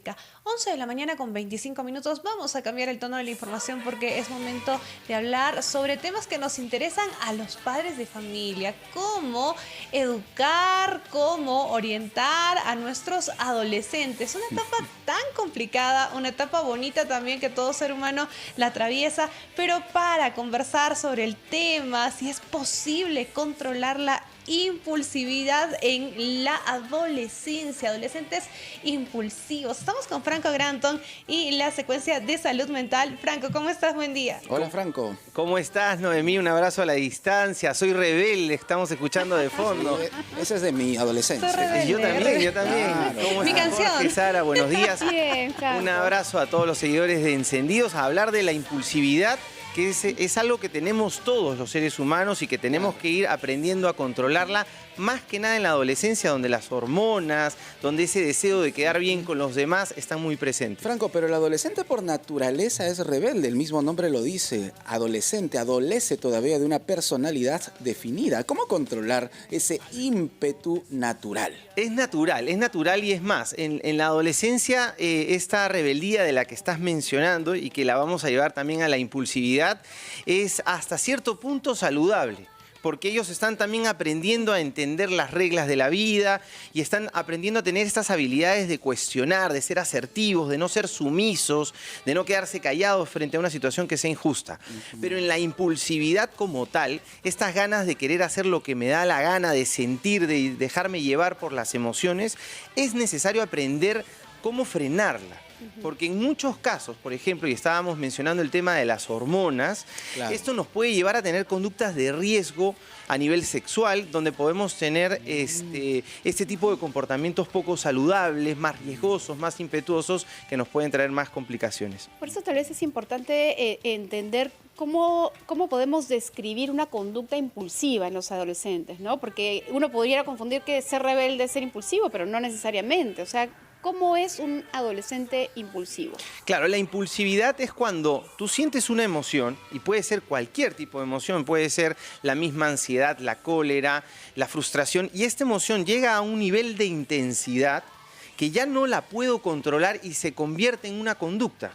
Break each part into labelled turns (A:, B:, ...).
A: Latinoamérica. 11 de la mañana con 25 minutos. Vamos a cambiar el tono de la información porque es momento de hablar sobre temas que nos interesan a los padres de familia. Cómo educar, cómo orientar a nuestros adolescentes. Una etapa tan complicada, una etapa bonita también que todo ser humano la atraviesa, pero para conversar sobre el tema, si es posible controlar la impulsividad en la adolescencia, adolescentes impulsivos. Estamos con Franco Granton y la secuencia de salud mental. Franco, ¿cómo estás? Buen día.
B: Hola, Franco.
C: ¿Cómo estás, Noemí? Un abrazo a la distancia. Soy rebelde, estamos escuchando de fondo.
B: Esa es de mi adolescencia.
A: Soy rebelde.
C: Yo también, yo también.
B: Claro.
C: ¿Cómo
A: Mi
C: estás,
A: canción.
C: Jorge, Sara? Buenos días.
A: Bien, Franco.
C: Un abrazo a todos los seguidores de Encendidos a hablar de la impulsividad, que es algo que tenemos todos los seres humanos y que tenemos que ir aprendiendo a controlarla, más que nada en la adolescencia, donde las hormonas, donde ese deseo de quedar bien con los demás están muy presentes.
B: Franco, pero el adolescente por naturaleza es rebelde, el mismo nombre lo dice. Adolescente, adolece todavía de una personalidad definida. ¿Cómo controlar ese ímpetu natural?
C: Es natural y es más, en la adolescencia esta rebeldía de la que estás mencionando y que la vamos a llevar también a la impulsividad es hasta cierto punto saludable, porque ellos están también aprendiendo a entender las reglas de la vida y están aprendiendo a tener estas habilidades de cuestionar, de ser asertivos, de no ser sumisos, de no quedarse callados frente a una situación que sea injusta. Pero en la impulsividad como tal, estas ganas de querer hacer lo que me da la gana, de sentir, de dejarme llevar por las emociones, es necesario aprender cómo frenarla. Porque en muchos casos, por ejemplo, y estábamos mencionando el tema de las hormonas,
B: Claro.
C: esto nos puede llevar a tener conductas de riesgo a nivel sexual, donde podemos tener este tipo de comportamientos poco saludables, más riesgosos, más impetuosos, que nos pueden traer más complicaciones.
D: Por eso tal vez es importante entender cómo podemos describir una conducta impulsiva en los adolescentes, ¿no? Porque uno podría confundir que ser rebelde es ser impulsivo, pero no necesariamente. O sea, ¿cómo es un adolescente impulsivo?
C: Claro, la impulsividad es cuando tú sientes una emoción, y puede ser cualquier tipo de emoción, puede ser la misma ansiedad, la cólera, la frustración, y esta emoción llega a un nivel de intensidad que ya no la puedo controlar y se convierte en una conducta.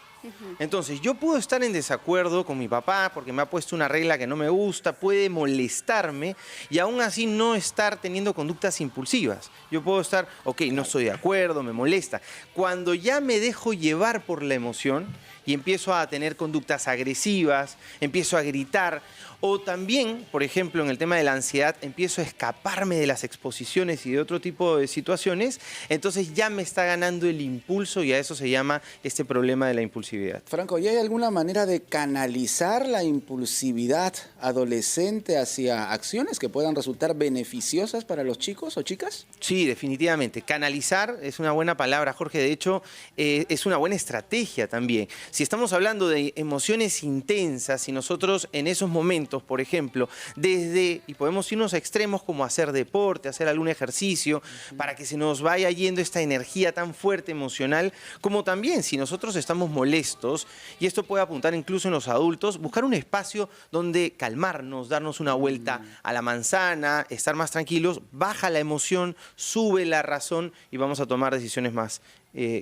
C: Entonces, yo puedo estar en desacuerdo con mi papá porque me ha puesto una regla que no me gusta, puede molestarme y aún así no estar teniendo conductas impulsivas. Yo puedo estar, ok, no estoy de acuerdo, me molesta. Cuando ya me dejo llevar por la emoción y empiezo a tener conductas agresivas, empiezo a gritar, o también, por ejemplo, en el tema de la ansiedad, empiezo a escaparme de las exposiciones y de otro tipo de situaciones, entonces ya me está ganando el impulso y a eso se llama este problema de la impulsividad.
B: Franco, ¿y hay alguna manera de canalizar la impulsividad adolescente hacia acciones que puedan resultar beneficiosas para los chicos o chicas?
C: Sí, definitivamente. Canalizar es una buena palabra, Jorge. De hecho, es una buena estrategia también. Si estamos hablando de emociones intensas, si nosotros en esos momentos, por ejemplo, y podemos irnos a extremos como hacer deporte, hacer algún ejercicio, para que se nos vaya yendo esta energía tan fuerte emocional, como también si nosotros estamos molestos, y esto puede apuntar incluso en los adultos, buscar un espacio donde calmarnos, darnos una vuelta a la manzana, estar más tranquilos, baja la emoción, sube la razón y vamos a tomar decisiones más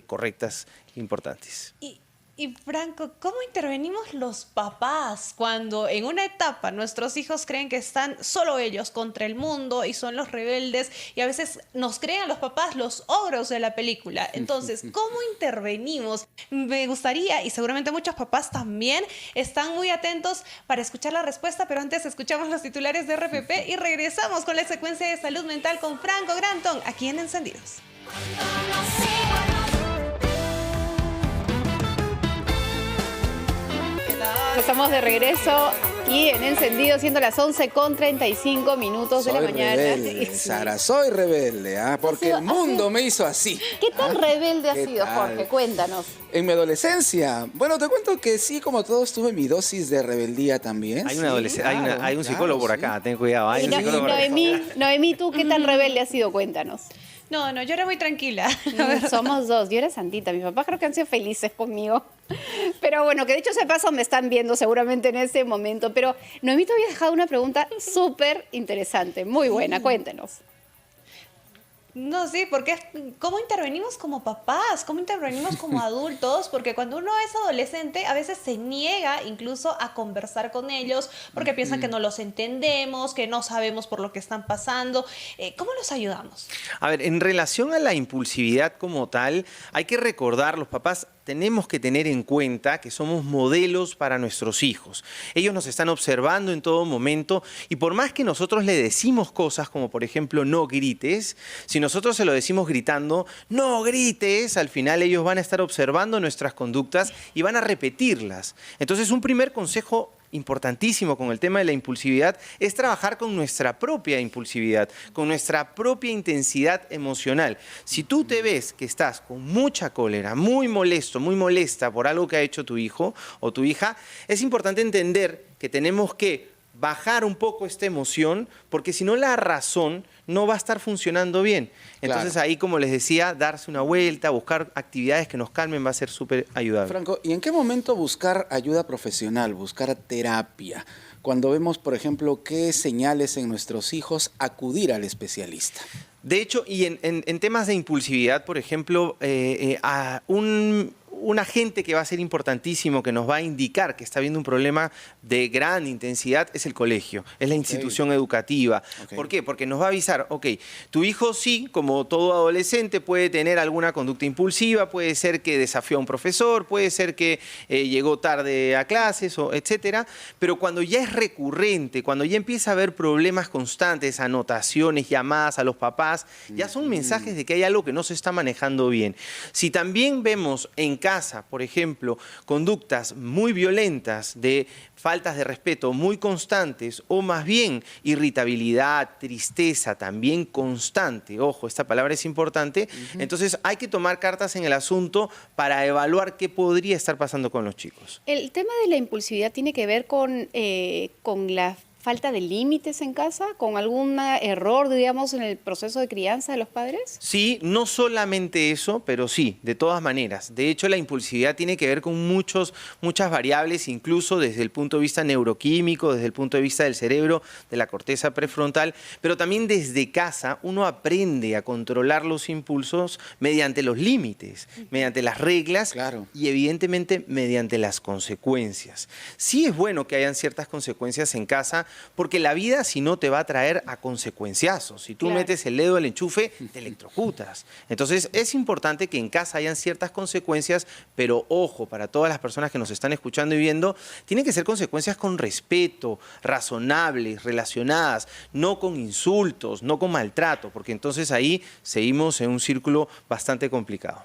C: correctas e importantes.
A: Y Franco, ¿cómo intervenimos los papás cuando en una etapa nuestros hijos creen que están solo ellos contra el mundo y son los rebeldes y a veces nos creen los papás los ogros de la película? Entonces, ¿cómo intervenimos? Me gustaría, y seguramente muchos papás también están muy atentos para escuchar la respuesta, pero antes escuchamos los titulares de RPP y regresamos con la secuencia de salud mental con Franco Granton, aquí en Encendidos.
D: Estamos de regreso aquí en Encendido, siendo las 11:35 de la mañana.
B: Rebelde, Sara, soy rebelde, porque el mundo me hizo así.
D: ¿Qué tan rebelde has
B: ¿Qué
D: sido,
B: tal?
D: Jorge? Cuéntanos.
B: En mi adolescencia, bueno, te cuento que sí, como todos, tuve mi dosis de rebeldía también.
C: Hay,
B: Sí,
C: hay un psicólogo por acá, ten cuidado. Hay
D: Y
C: un psicólogo por acá.
D: Noemí, ¿tú qué tan rebelde has sido? Cuéntanos.
A: No, yo era muy tranquila. la verdad.
D: Somos dos. Yo era santita. Mis papás creo que han sido felices conmigo. Pero bueno, que de hecho se pasa, me están viendo seguramente en este momento. Pero Noemí te había dejado una pregunta súper interesante, muy buena. Cuéntenos.
A: No, sí, porque ¿cómo intervenimos como papás? ¿Cómo intervenimos como adultos? Porque cuando uno es adolescente, a veces se niega incluso a conversar con ellos porque piensan que no los entendemos, que no sabemos por lo que están pasando. ¿Cómo los ayudamos?
C: A ver, en relación a la impulsividad como tal, hay que recordar, los papás tenemos que tener en cuenta que somos modelos para nuestros hijos. Ellos nos están observando en todo momento y por más que nosotros le decimos cosas como por ejemplo no grites, si nosotros se lo decimos gritando, no grites, al final ellos van a estar observando nuestras conductas y van a repetirlas. Entonces un primer consejo importantísimo con el tema de la impulsividad es trabajar con nuestra propia impulsividad, con nuestra propia intensidad emocional. Si tú te ves que estás con mucha cólera, muy molesto, muy molesta por algo que ha hecho tu hijo o tu hija, es importante entender que tenemos que bajar un poco esta emoción, porque si no la razón no va a estar funcionando bien. Entonces ahí, como les decía, darse una vuelta, buscar actividades que nos calmen va a ser súper ayudable.
B: Franco, ¿y en qué momento buscar ayuda profesional, buscar terapia? Cuando vemos, por ejemplo, qué señales en nuestros hijos, acudir al especialista.
C: De hecho, y en temas de impulsividad, por ejemplo, un agente que va a ser importantísimo, que nos va a indicar que está habiendo un problema de gran intensidad, es el colegio, es la institución educativa. ¿Por qué? Porque nos va a avisar, ok, tu hijo sí, como todo adolescente, puede tener alguna conducta impulsiva, puede ser que desafió a un profesor, puede ser que llegó tarde a clases, etcétera, pero cuando ya es recurrente, cuando ya empieza a haber problemas constantes, anotaciones, llamadas a los papás, ya son mensajes de que hay algo que no se está manejando bien. Si también vemos en casa, por ejemplo, conductas muy violentas, de faltas de respeto muy constantes o más bien irritabilidad, tristeza también constante, ojo, esta palabra es importante, entonces hay que tomar cartas en el asunto para evaluar qué podría estar pasando con los chicos.
D: El tema de la impulsividad tiene que ver con la falta de límites en casa, con algún error, digamos, en el proceso de crianza de los padres.
C: Sí, no solamente eso, pero sí, de todas maneras. De hecho, la impulsividad tiene que ver con muchas variables, incluso desde el punto de vista neuroquímico, desde el punto de vista del cerebro, de la corteza prefrontal, pero también desde casa uno aprende a controlar los impulsos mediante los límites, mediante las reglas y evidentemente mediante las consecuencias. Sí es bueno que hayan ciertas consecuencias en casa, porque la vida si no te va a traer a consecuenciazos. Si tú metes el dedo al enchufe, te electrocutas. Entonces es importante que en casa hayan ciertas consecuencias, pero ojo, para todas las personas que nos están escuchando y viendo, tienen que ser consecuencias con respeto, razonables, relacionadas, no con insultos, no con maltrato, porque entonces ahí seguimos en un círculo bastante complicado.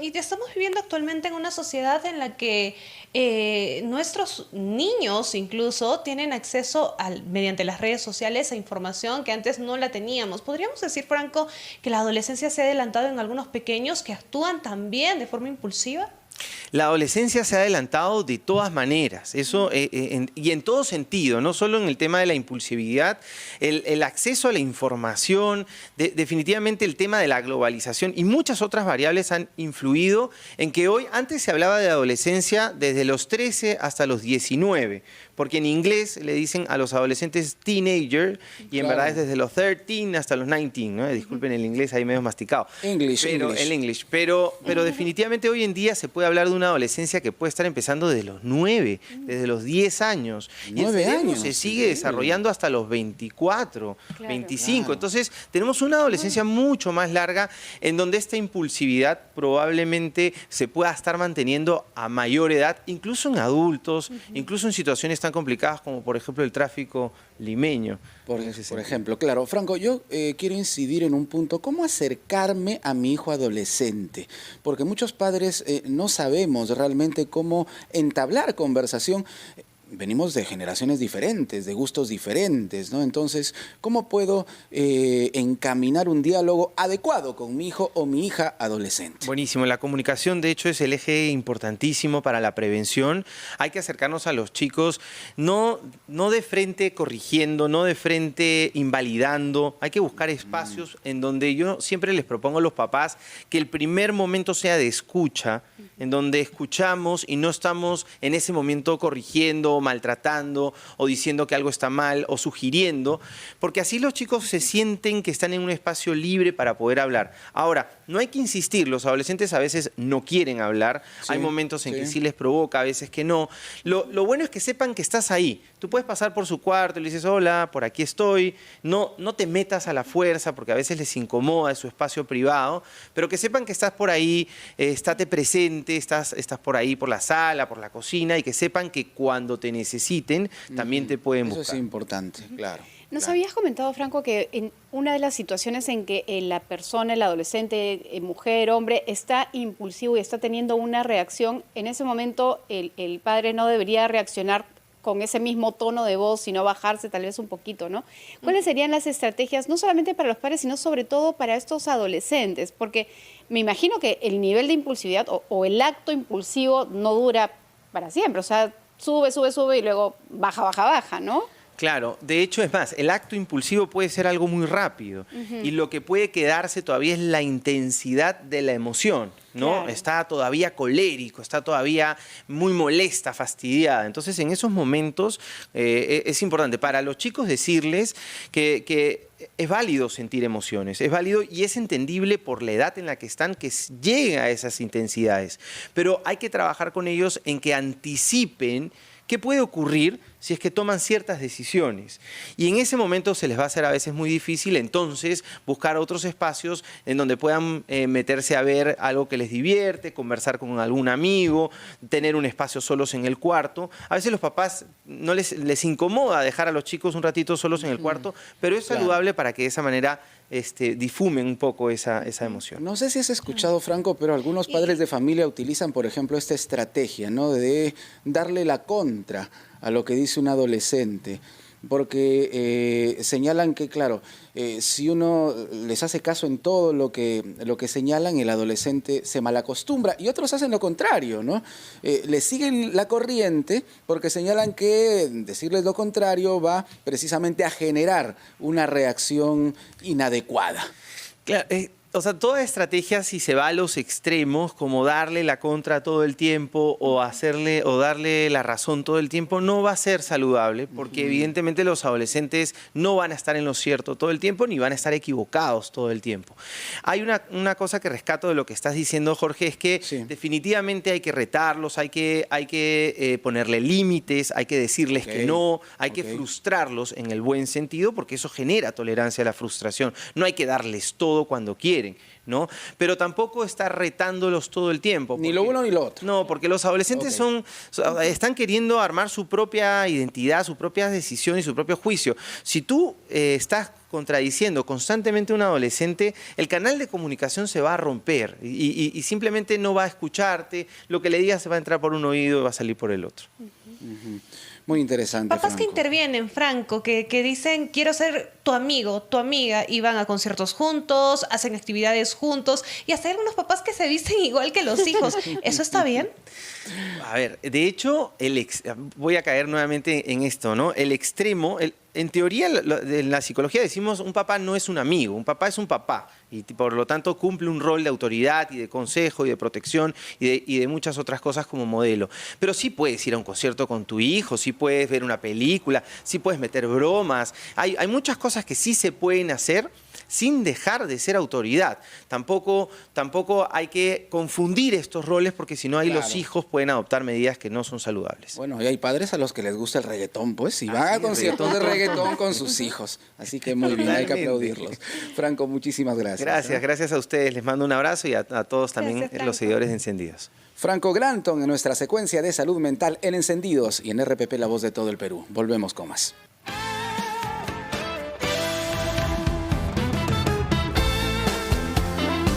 A: Y estamos viviendo actualmente en una sociedad en la que nuestros niños incluso tienen acceso mediante las redes sociales a información que antes no la teníamos. ¿Podríamos decir, Franco, que la adolescencia se ha adelantado en algunos pequeños que actúan también de forma impulsiva?
C: La adolescencia se ha adelantado de todas maneras, eso y en todo sentido, no solo en el tema de la impulsividad, el acceso a la información, definitivamente el tema de la globalización y muchas otras variables han influido en que hoy, antes se hablaba de adolescencia desde los 13 hasta los 19, porque en inglés le dicen a los adolescentes teenager y en verdad es desde los 13 hasta los 19, ¿no? Disculpen el inglés ahí medio masticado. Pero definitivamente hoy en día se puede hablar de una adolescencia que puede estar empezando desde los 9, desde los 10 años. Y el cerebro se sigue desarrollando hasta los 24, 25. Entonces tenemos una adolescencia mucho más larga en donde esta impulsividad probablemente se pueda estar manteniendo a mayor edad, incluso en adultos, incluso en situaciones tan complicadas como por ejemplo el tráfico limeño.
B: Por ejemplo, claro. Franco, yo quiero incidir en un punto, ¿cómo acercarme a mi hijo adolescente? Porque muchos padres no sabemos realmente cómo entablar conversación. Venimos de generaciones diferentes, de gustos diferentes, ¿no? Entonces, ¿cómo puedo encaminar un diálogo adecuado con mi hijo o mi hija adolescente?
C: Buenísimo. La comunicación, de hecho, es el eje importantísimo para la prevención. Hay que acercarnos a los chicos, no de frente corrigiendo, no de frente invalidando. Hay que buscar espacios en donde yo siempre les propongo a los papás que el primer momento sea de escucha, en donde escuchamos y no estamos en ese momento corrigiendo agrediendo, maltratando o diciendo que algo está mal o sugiriendo, porque así los chicos se sienten que están en un espacio libre para poder hablar. Ahora, no hay que insistir, los adolescentes a veces no quieren hablar,
B: Sí,
C: hay momentos en
B: sí.
C: que sí les provoca, a veces que no. Lo bueno es que sepan que estás ahí. Tú puedes pasar por su cuarto y le dices, hola, por aquí estoy. No te metas a la fuerza porque a veces les incomoda, es su espacio privado, pero que sepan que estás por ahí, estate presente, estás por ahí por la sala, por la cocina, y que sepan que cuando te necesiten también te pueden
B: Eso
C: buscar.
B: es importante, claro.
D: Nos
B: claro.
D: habías comentado, Franco, que en una de las situaciones en que la persona, el adolescente, mujer, hombre, está impulsivo y está teniendo una reacción, en ese momento el padre no debería reaccionar con ese mismo tono de voz, sino bajarse tal vez un poquito, ¿no? ¿Cuáles serían las estrategias, no solamente para los padres, sino sobre todo para estos adolescentes? Porque me imagino que el nivel de impulsividad o el acto impulsivo no dura para siempre, o sea, sube, sube, sube y luego baja, baja, baja, ¿no?
C: Claro, de hecho es más, el acto impulsivo puede ser algo muy rápido y lo que puede quedarse todavía es la intensidad de la emoción, ¿no?
D: Claro.
C: Está todavía colérico, está todavía muy molesta, fastidiada. Entonces en esos momentos es importante para los chicos decirles que es válido sentir emociones, es válido y es entendible por la edad en la que están que llega a esas intensidades, pero hay que trabajar con ellos en que anticipen qué puede ocurrir si es que toman ciertas decisiones. Y en ese momento se les va a hacer a veces muy difícil, entonces buscar otros espacios en donde puedan meterse a ver algo que les divierte, conversar con algún amigo, tener un espacio solos en el cuarto. A veces los papás no les incomoda dejar a los chicos un ratito solos en el cuarto, pero es saludable para que de esa manera difumen un poco esa emoción.
B: No sé si has escuchado, Franco, pero algunos padres de familia utilizan, por ejemplo, esta estrategia, ¿no? De darle la contra a lo que dice un adolescente, porque señalan que, claro, si uno les hace caso en todo lo que señalan, el adolescente se malacostumbra, y otros hacen lo contrario, ¿no? Le siguen la corriente porque señalan que decirles lo contrario va precisamente a generar una reacción inadecuada.
C: Claro, o sea, toda estrategia, si se va a los extremos, como darle la contra todo el tiempo o darle la razón todo el tiempo, no va a ser saludable, porque evidentemente los adolescentes no van a estar en lo cierto todo el tiempo, ni van a estar equivocados todo el tiempo. Hay una cosa que rescato de lo que estás diciendo, Jorge, es que
B: Sí.
C: definitivamente hay que retarlos, hay que ponerle límites, hay que decirles que no, hay que frustrarlos en el buen sentido, porque eso genera tolerancia a la frustración. No hay que darles todo cuando quieren, ¿no? Pero tampoco estar retándolos todo el tiempo.
B: Ni lo uno ni lo otro.
C: No, porque los adolescentes están queriendo armar su propia identidad, su propia decisión y su propio juicio. Si tú estás contradiciendo constantemente a un adolescente, el canal de comunicación se va a romper y simplemente no va a escucharte, lo que le digas se va a entrar por un oído y va a salir por el otro.
B: Muy interesante,
A: Papás que
B: Franco.
A: intervienen, Franco, que dicen, quiero ser tu amigo, tu amiga, y van a conciertos juntos, hacen actividades juntos, y hasta hay algunos papás que se visten igual que los hijos. ¿Eso está bien?
C: A ver, de hecho, voy a caer nuevamente en esto, ¿no? El extremo, en teoría, en la psicología decimos un papá no es un amigo, un papá es un papá y por lo tanto cumple un rol de autoridad y de consejo y de protección y de muchas otras cosas como modelo. Pero sí puedes ir a un concierto con tu hijo, sí puedes ver una película, sí puedes meter bromas. Hay muchas cosas que sí se pueden hacer sin dejar de ser autoridad. Tampoco hay que confundir estos roles porque si no ahí los
B: Claro.
C: hijos pueden adoptar medidas que no son saludables.
B: Bueno, y hay padres a los que les gusta el reggaetón, pues, y van
C: sí,
B: a
C: el
B: conciertos de
C: reggaetón.
B: reggaetón con sus hijos. Así que muy bien, hay que
C: Totalmente.
B: aplaudirlos. Franco, muchísimas gracias.
C: Gracias a ustedes. Les mando un abrazo y a todos también
A: Gracias, Franco.
C: los seguidores de Encendidos.
B: Franco Granton en nuestra secuencia de salud mental en Encendidos y en RPP La Voz de todo el Perú. Volvemos con más.